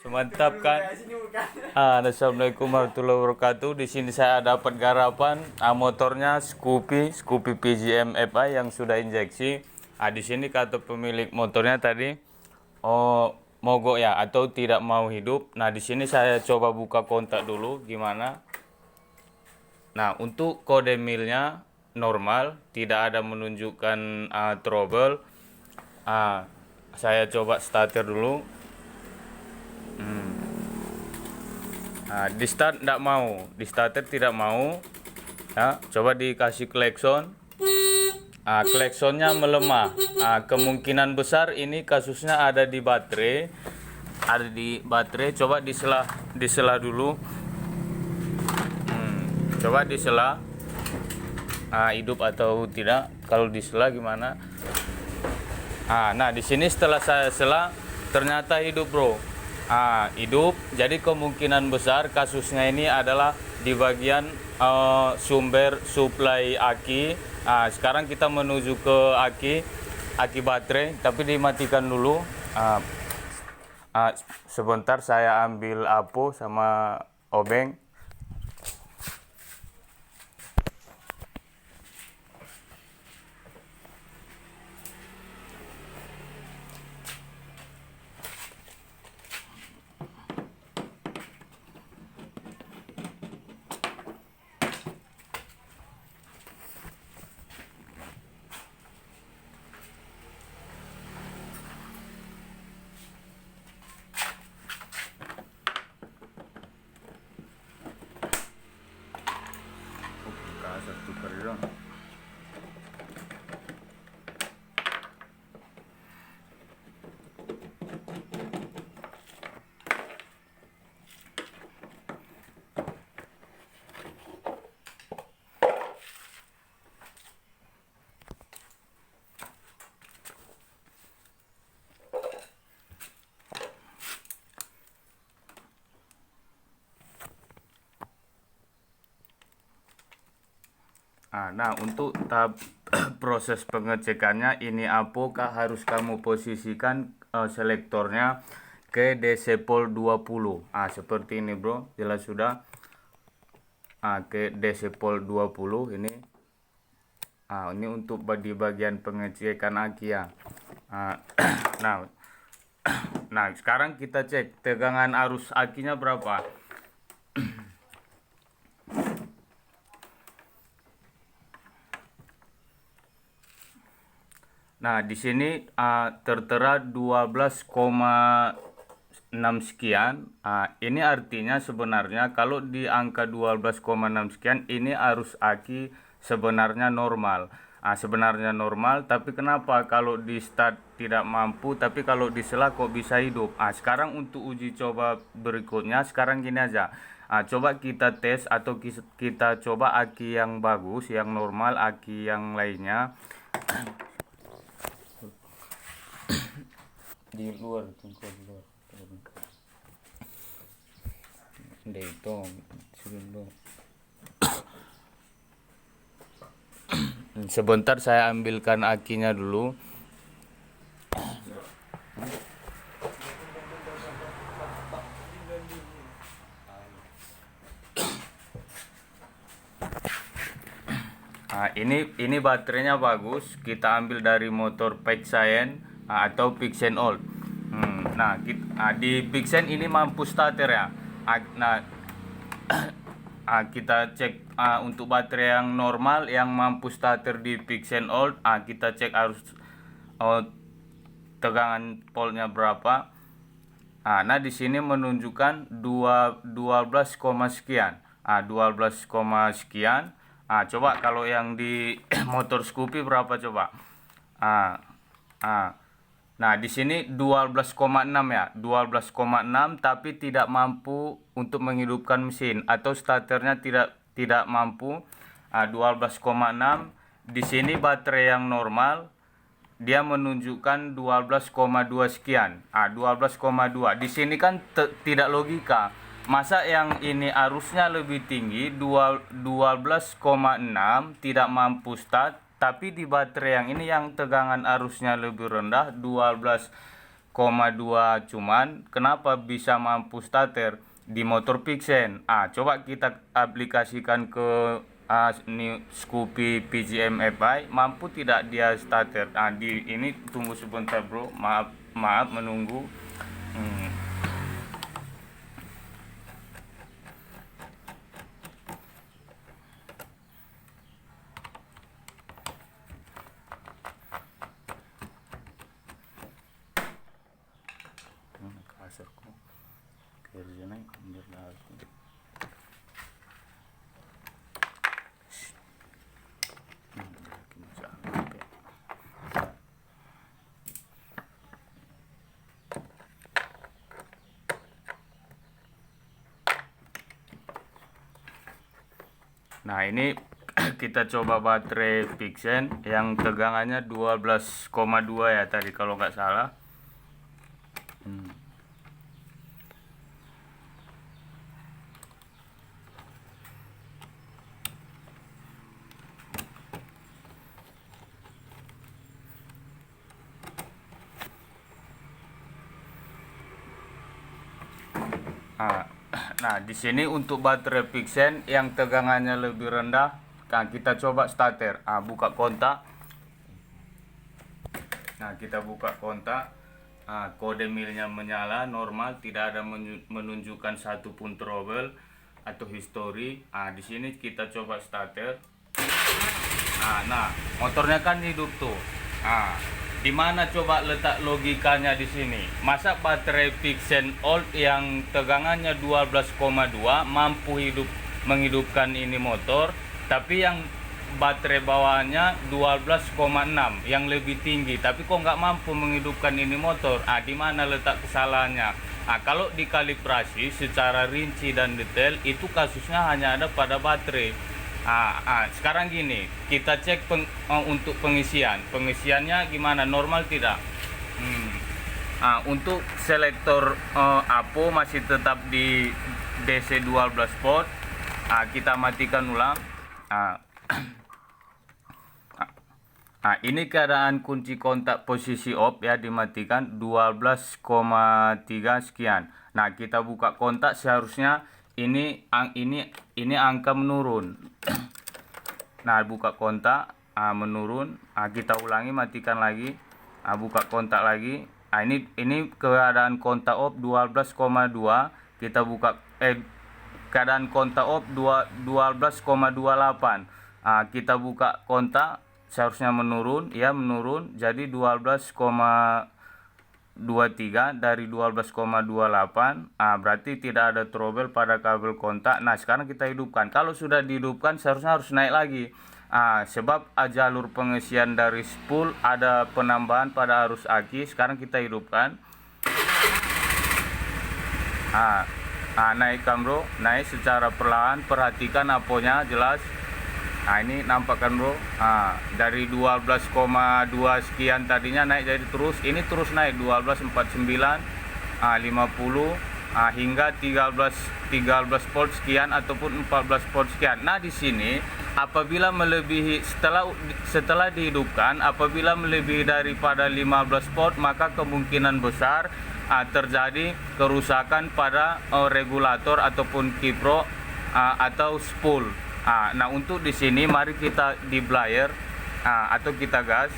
Mantap kan? Assalamualaikum warahmatullahi wabarakatuh. Di sini saya dapat garapan motornya Scoopy PGM FI yang sudah injeksi. Di sini kata pemilik motornya tadi mogok ya atau tidak mau hidup. Nah, di sini saya coba buka kontak dulu gimana. Nah, untuk kode milnya normal, tidak ada menunjukkan trouble. Saya coba starter dulu. Di start tidak mau, di starter tidak mau. Ya, coba dikasih klakson. Klaksonnya melemah. Kemungkinan besar ini kasusnya ada di baterai. Ada di baterai. Coba disela dulu. Coba disela. Hidup atau tidak? Kalau disela gimana? Nah, di sini setelah saya sela ternyata hidup, bro. Hidup. Jadi kemungkinan besar kasusnya ini adalah di bagian sumber suplai aki. Sekarang kita menuju ke aki baterai, tapi dimatikan dulu. Sebentar saya ambil apo sama obeng. Satu kali dong. Nah, untuk tahap proses pengecekannya ini apakah harus kamu posisikan selektornya ke DC pol 20. Seperti ini, bro. Jelas sudah. Ke DC pol 20 ini. Ini untuk di bagian pengecekan aki ya. Nah, sekarang kita cek tegangan arus akinya berapa. Nah, di sini tertera 12,6 sekian. Ini artinya sebenarnya kalau di angka 12,6 sekian ini arus aki sebenarnya normal. Sebenarnya normal, tapi kenapa kalau di start tidak mampu, tapi kalau disela kok bisa hidup. Sekarang untuk uji coba berikutnya, sekarang gini aja. Coba kita tes atau kita coba aki yang bagus, yang normal, aki yang lainnya. Di luar di luar itu sebentar saya ambilkan akinya dulu. Ini baterainya bagus, kita ambil dari motor Pixen atau Pixen Old. Di Pixen ini mampu starter ya. Kita cek untuk baterai yang normal yang mampu starter di Pixen Old. Kita cek arus tegangan polnya berapa. Nah, di sini menunjukkan 12, sekian. 12, sekian. Coba kalau yang di motor Scoopy berapa coba? Nah, di sini 12,6 ya. 12,6 tapi tidak mampu untuk menghidupkan mesin atau starternya tidak mampu. 12,6. Di sini baterai yang normal dia menunjukkan 12,2 sekian. 12,2. Di sini kan tidak logika. Masa yang ini arusnya lebih tinggi 12,6 tidak mampu start, tapi di baterai yang ini yang tegangan arusnya lebih rendah 12 cuman kenapa bisa mampu starter di motor Vixen? Coba kita aplikasikan ke Scoopy PGM FI, mampu tidak dia starter? Di ini tunggu sebentar bro, maaf menunggu. Kasarku kerjanya berlaku. Nah ini kita coba baterai Vixen yang tegangannya 12,2 ya tadi kalau nggak salah. Nah, di sini untuk baterai Vixen yang tegangannya lebih rendah, kita coba starter. Buka kontak. Nah, kita buka kontak. Kode milnya menyala normal, tidak ada menunjukkan satupun trouble atau history. Di sini kita coba starter. Nah, motornya kan hidup tuh. Di mana coba letak logikanya di sini? Masa baterai Vixen old yang tegangannya 12,2 mampu menghidupkan ini motor, tapi yang baterai bawaannya 12,6 yang lebih tinggi, tapi kok nggak mampu menghidupkan ini motor? Di mana letak kesalahannya? Kalau dikalibrasi secara rinci dan detail, itu kasusnya hanya ada pada baterai. Sekarang gini, kita cek untuk pengisiannya gimana, normal tidak? Untuk selektor APO masih tetap di DC 12 volt. Kita matikan ulang. Ini keadaan kunci kontak posisi off ya, dimatikan 12,3 sekian. Nah, kita buka kontak, seharusnya ini angka menurun. Nah, buka kontak, menurun. Kita ulangi, matikan lagi, buka kontak lagi. Ini keadaan kontak off 12,2. Kita buka keadaan kontak off 12,28. Kita buka kontak, seharusnya menurun ya, menurun jadi 12,23 dari 12,28. Berarti tidak ada trouble pada kabel kontak. Nah, sekarang kita hidupkan. Kalau sudah dihidupkan seharusnya harus naik lagi. Sebab jalur pengisian dari spool ada penambahan pada arus aki. Sekarang kita hidupkan. Naikkan bro, naik secara perlahan. Perhatikan aponya jelas. Ini nampakkan bro, dari 12,2 sekian tadinya naik jadi terus, ini terus naik 12,49, 50, hingga 13 volt sekian ataupun 14 volt sekian. Nah, di sini apabila melebihi setelah dihidupkan, apabila melebihi daripada 15 volt, maka kemungkinan besar terjadi kerusakan pada regulator ataupun kipro atau spool. Nah, untuk di sini mari kita deblyer atau kita gas.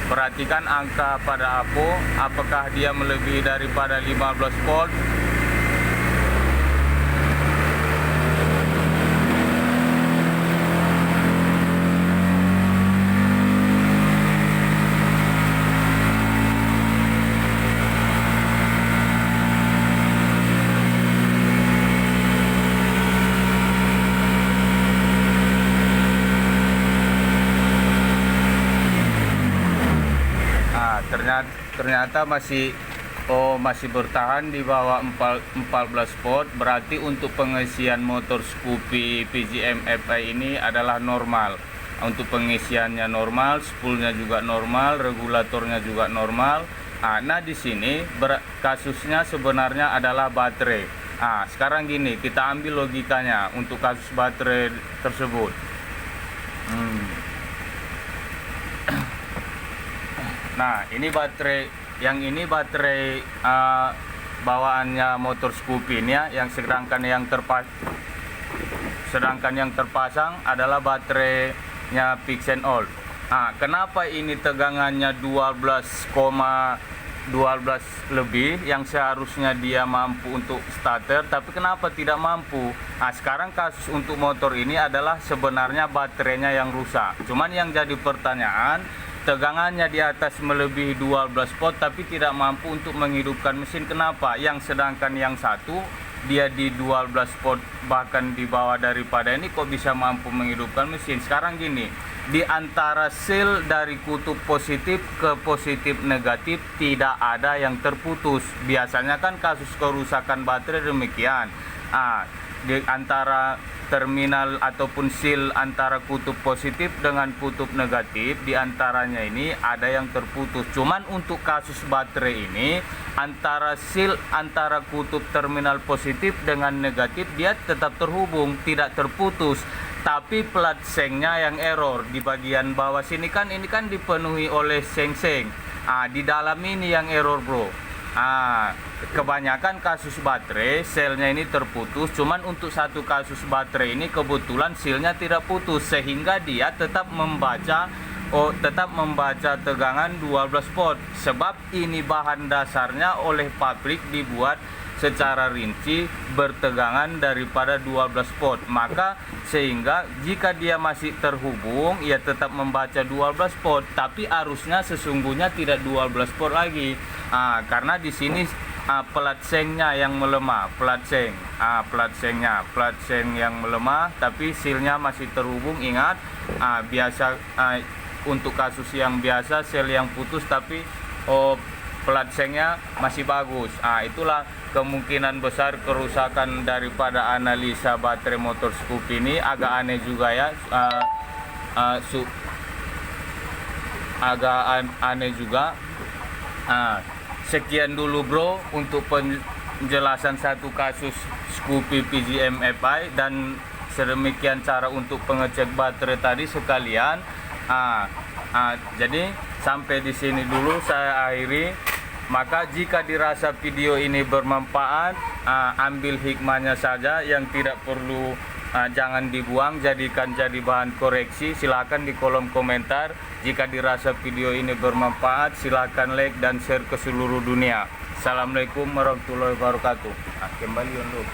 Perhatikan angka pada APO, apakah dia melebihi daripada 15 volt. Ternyata masih bertahan di bawah 14 volt. Berarti untuk pengisian motor Scoopy PGM FI ini adalah normal. Untuk pengisiannya normal, spoolnya juga normal, regulatornya juga normal. Nah, di sini kasusnya sebenarnya adalah baterai. Sekarang gini, kita ambil logikanya untuk kasus baterai tersebut. Nah, ini baterai yang ini baterai bawaannya motor Scoopy ini ya, yang sedangkan yang terpasang adalah baterainya Pixenold. Kenapa ini tegangannya 12 lebih, yang seharusnya dia mampu untuk starter, tapi kenapa tidak mampu? Sekarang kasus untuk motor ini adalah sebenarnya baterainya yang rusak. Cuman yang jadi pertanyaan, tegangannya di atas melebihi 12 volt tapi tidak mampu untuk menghidupkan mesin. Kenapa? Yang sedangkan yang satu dia di 12 volt bahkan di bawah daripada ini kok bisa mampu menghidupkan mesin. Sekarang gini, di antara sel dari kutub positif ke positif negatif tidak ada yang terputus. Biasanya kan kasus kerusakan baterai demikian. Di antara terminal ataupun sel antara kutub positif dengan kutub negatif, di antaranya ini ada yang terputus. Cuman untuk kasus baterai ini, antara sel antara kutub terminal positif dengan negatif dia tetap terhubung, tidak terputus. Tapi plat sengnya yang error di bagian bawah sini kan, ini kan dipenuhi oleh seng-seng. Di dalam ini yang error, bro. Kebanyakan kasus baterai selnya ini terputus. Cuman untuk satu kasus baterai ini kebetulan selnya tidak putus, sehingga dia tetap membaca tegangan 12 volt. Sebab ini bahan dasarnya oleh pabrik dibuat secara rinci bertegangan daripada 12 volt. Maka sehingga jika dia masih terhubung, ia tetap membaca 12 volt, tapi arusnya sesungguhnya tidak 12 volt lagi. Karena di sini plat sengnya yang melemah, plat seng yang melemah, tapi silnya masih terhubung. Ingat, biasa untuk kasus yang biasa sel yang putus tapi plat sengnya masih bagus. Itulah kemungkinan besar kerusakan daripada analisa baterai motor Scoopy ini. Agak aneh juga ya, aneh juga. Sekian dulu, bro, untuk penjelasan satu kasus Scoopy PGM FI, dan sedemikian cara untuk pengecek baterai tadi sekalian. Jadi sampai di sini dulu saya akhiri. Maka jika dirasa video ini bermanfaat, ambil hikmahnya saja, yang tidak perlu jangan dibuang, jadikan jadi bahan koreksi. Silakan di kolom komentar. Jika dirasa video ini bermanfaat, silakan like dan share ke seluruh dunia. Assalamualaikum warahmatullahi wabarakatuh. Kembali untuk